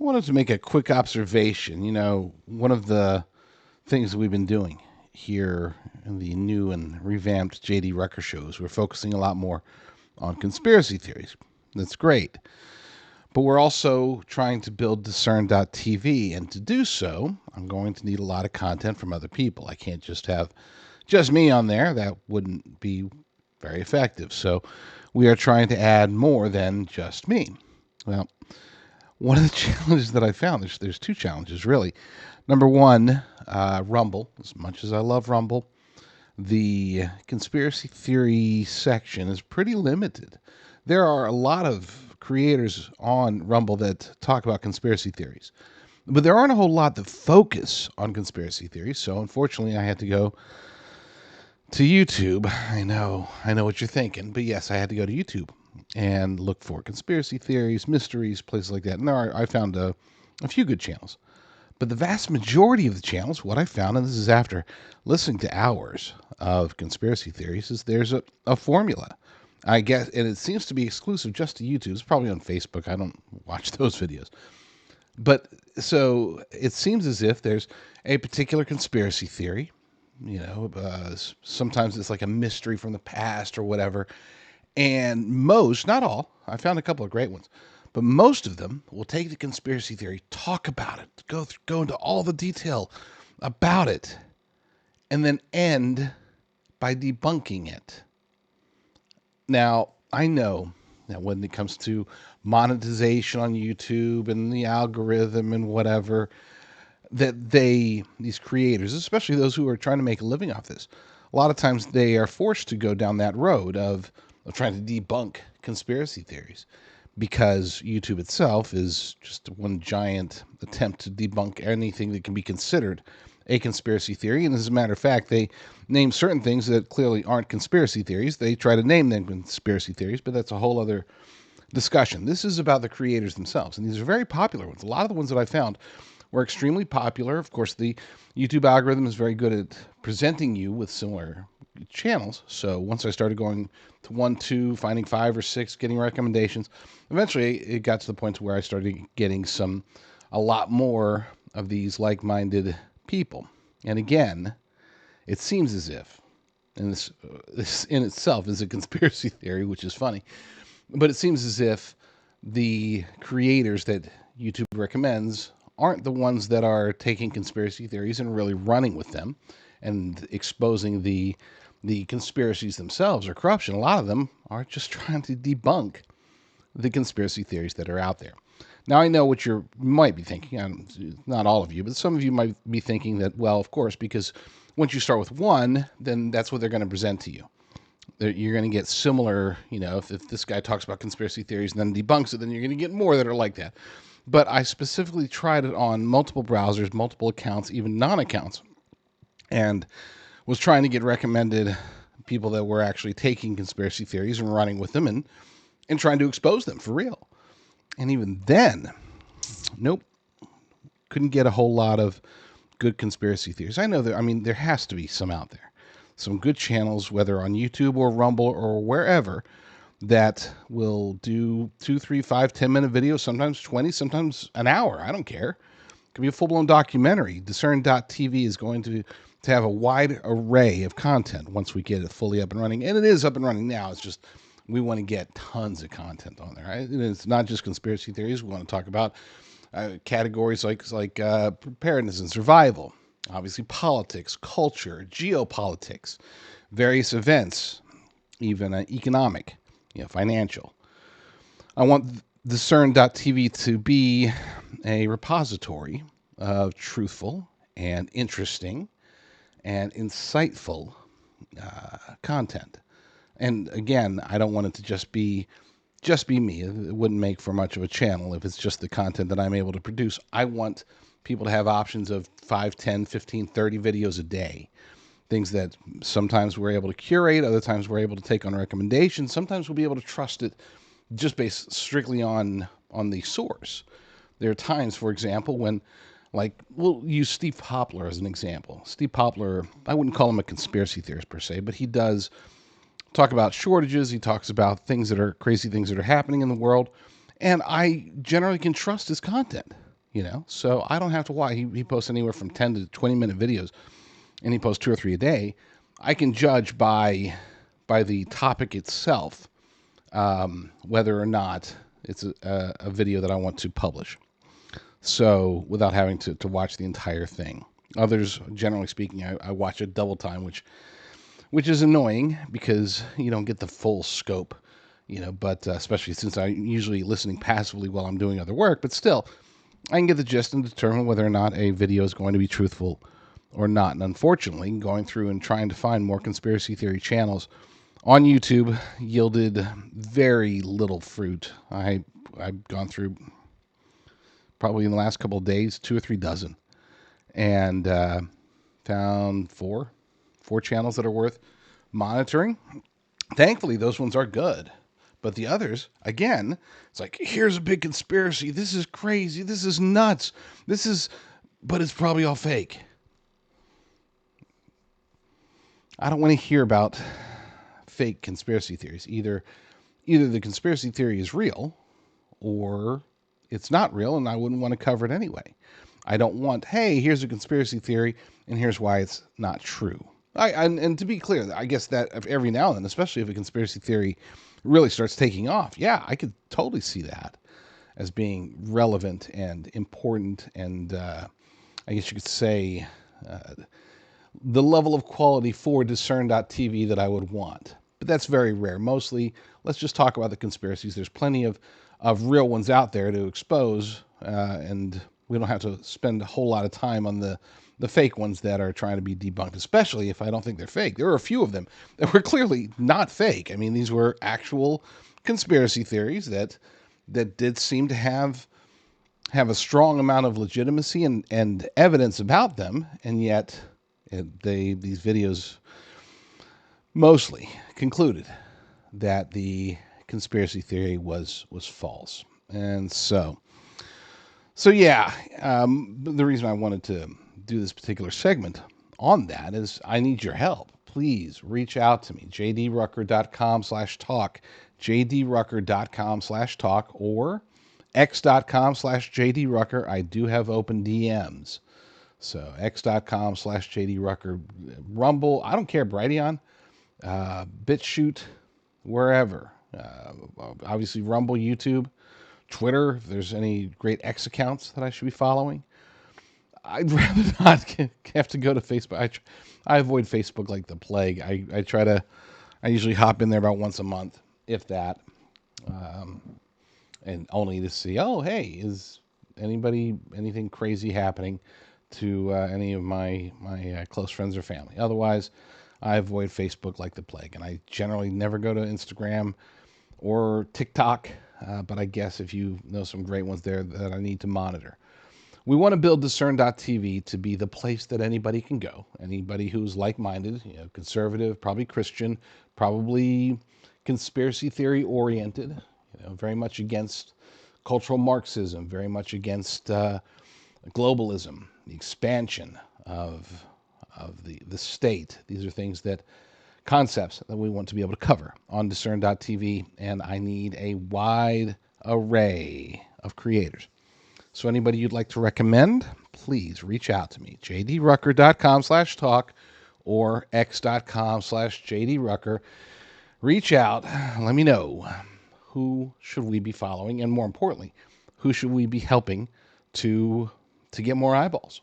I wanted to make a quick observation. One of the things that we've been doing here in the new and revamped JD Rucker shows, we're focusing a lot more on conspiracy theories. That's great. But we're also trying to build discern.tv, and to do so, I'm going to need a lot of content from other people. I can't just have just me on there. That wouldn't be very effective. So we are trying to add more than just me. Well, one of the challenges that I found, there's two challenges really. Number one, Rumble. As much as I love Rumble, the conspiracy theory section is pretty limited. There are a lot of creators on Rumble that talk about conspiracy theories, but there aren't a whole lot that focus on conspiracy theories. So unfortunately, I had to go to YouTube. I know what you're thinking, but yes, I had to go to YouTube and look for conspiracy theories, mysteries, places like that. And I found a few good channels. But the vast majority of the channels, what I found, and this is after listening to hours of conspiracy theories, is there's a formula. I guess, and it seems to be exclusive just to YouTube. It's probably on Facebook. I don't watch those videos. But so it seems as if there's a particular conspiracy theory. Sometimes it's like a mystery from the past or whatever. And most, not all, I found a couple of great ones, but most of them will take the conspiracy theory, talk about it, go into all the detail about it, and then end by debunking it. Now, I know that when it comes to monetization on YouTube and the algorithm and whatever, that these creators, especially those who are trying to make a living off this, a lot of times they are forced to go down that road of trying to debunk conspiracy theories, because YouTube itself is just one giant attempt to debunk anything that can be considered a conspiracy theory. And as a matter of fact, they name certain things that clearly aren't conspiracy theories. They try to name them conspiracy theories, but that's a whole other discussion. This is about the creators themselves, and these are very popular ones. A lot of the ones that I found were extremely popular. Of course, the YouTube algorithm is very good at presenting you with similar channels. So once I started going to 1, 2, finding 5 or 6, getting recommendations, eventually it got to the point where I started getting a lot more of these like-minded people. And again, it seems as if, and this in itself is a conspiracy theory, which is funny, but it seems as if the creators that YouTube recommends aren't the ones that are taking conspiracy theories and really running with them and exposing the conspiracies themselves or corruption. A lot of them are just trying to debunk the conspiracy theories that are out there. Now, I know what you might be thinking. Not all of you, but some of you might be thinking that, well, of course, because once you start with one, then that's what they're going to present to you. You're going to get similar, if this guy talks about conspiracy theories and then debunks it, then you're going to get more that are like that. But I specifically tried it on multiple browsers, multiple accounts, even non-accounts, and was trying to get recommended people that were actually taking conspiracy theories and running with them and trying to expose them for real. And even then, nope, couldn't get a whole lot of good conspiracy theories. I know there has to be some out there. Some good channels, whether on YouTube or Rumble or wherever, that will do 2, 3, 5, 10-minute videos, sometimes 20, sometimes an hour. I don't care. It could be a full-blown documentary. Discern.tv is going to have a wide array of content once we get it fully up and running. And it is up and running now. It's just we want to get tons of content on there. Right? And it's not just conspiracy theories. We want to talk about categories like preparedness and survival, obviously politics, culture, geopolitics, various events, even economic, financial. I want discern.tv to be a repository of truthful and interesting and insightful content. And again, I don't want it to just be me. It wouldn't make for much of a channel if it's just the content that I'm able to produce. I want people to have options of 5, 10, 15, 30 videos a day. Things that sometimes we're able to curate, other times we're able to take on recommendations. Sometimes we'll be able to trust it just based strictly on the source. There are times, for example, when, we'll use Steve Poplar as an example. Steve Poplar, I wouldn't call him a conspiracy theorist per se, but he does talk about shortages. He talks about crazy things that are happening in the world. And I generally can trust his content. So I don't have to watch. He posts anywhere from 10 to 20-minute videos, and he posts 2 or 3 a day. I can judge by the topic itself whether or not it's a video that I want to publish. So without having to watch the entire thing. Others, generally speaking, I watch it double time, which is annoying because you don't get the full scope, but especially since I'm usually listening passively while I'm doing other work, but still, I can get the gist and determine whether or not a video is going to be truthful or not. And unfortunately, going through and trying to find more conspiracy theory channels on YouTube yielded very little fruit. I've gone through probably in the last couple of days 2 or 3 dozen, and found four channels that are worth monitoring. Thankfully, those ones are good. But the others, again, it's like, here's a big conspiracy. This is crazy. This is nuts. But it's probably all fake. I don't want to hear about fake conspiracy theories. Either the conspiracy theory is real or it's not real, and I wouldn't want to cover it anyway. I don't want, hey, here's a conspiracy theory, and here's why it's not true. And to be clear, I guess that every now and then, especially if a conspiracy theory really starts taking off, yeah, I could totally see that as being relevant and important, and I guess you could say the level of quality for discern.tv that I would want. But that's very rare. Mostly, let's just talk about the conspiracies. There's plenty of real ones out there to expose, and we don't have to spend a whole lot of time on the fake ones that are trying to be debunked, especially if I don't think they're fake. There were a few of them that were clearly not fake. I mean, these were actual conspiracy theories that did seem to have a strong amount of legitimacy and evidence about them, and yet these videos mostly concluded that the conspiracy theory was false. And so yeah, the reason I wanted to do this particular segment on that is I need your help. Please reach out to me, jdrucker.com/talk, jdrucker.com/talk, or x.com/jdrucker. I do have open DMs. So x.com/jdrucker, Rumble, I don't care, Brighteon, BitChute, wherever. Obviously Rumble, YouTube, Twitter, if there's any great X accounts that I should be following. I'd rather not have to go to Facebook. I avoid Facebook like the plague. I usually hop in there about once a month, if that, and only to see, oh, hey, is anything crazy happening to any of my close friends or family. Otherwise, I avoid Facebook like the plague, and I generally never go to Instagram or TikTok, but I guess if you know some great ones there that I need to monitor. We want to build discern.tv to be the place that anybody can go. Anybody who's like-minded, conservative, probably Christian, probably conspiracy theory oriented, very much against cultural Marxism, very much against globalism, the expansion of the state. These are concepts that we want to be able to cover on discern.tv, and I need a wide array of creators. So anybody you'd like to recommend, please reach out to me, jdrucker.com/talk or x.com/jdrucker. Reach out, let me know who should we be following, and more importantly, who should we be helping to get more eyeballs.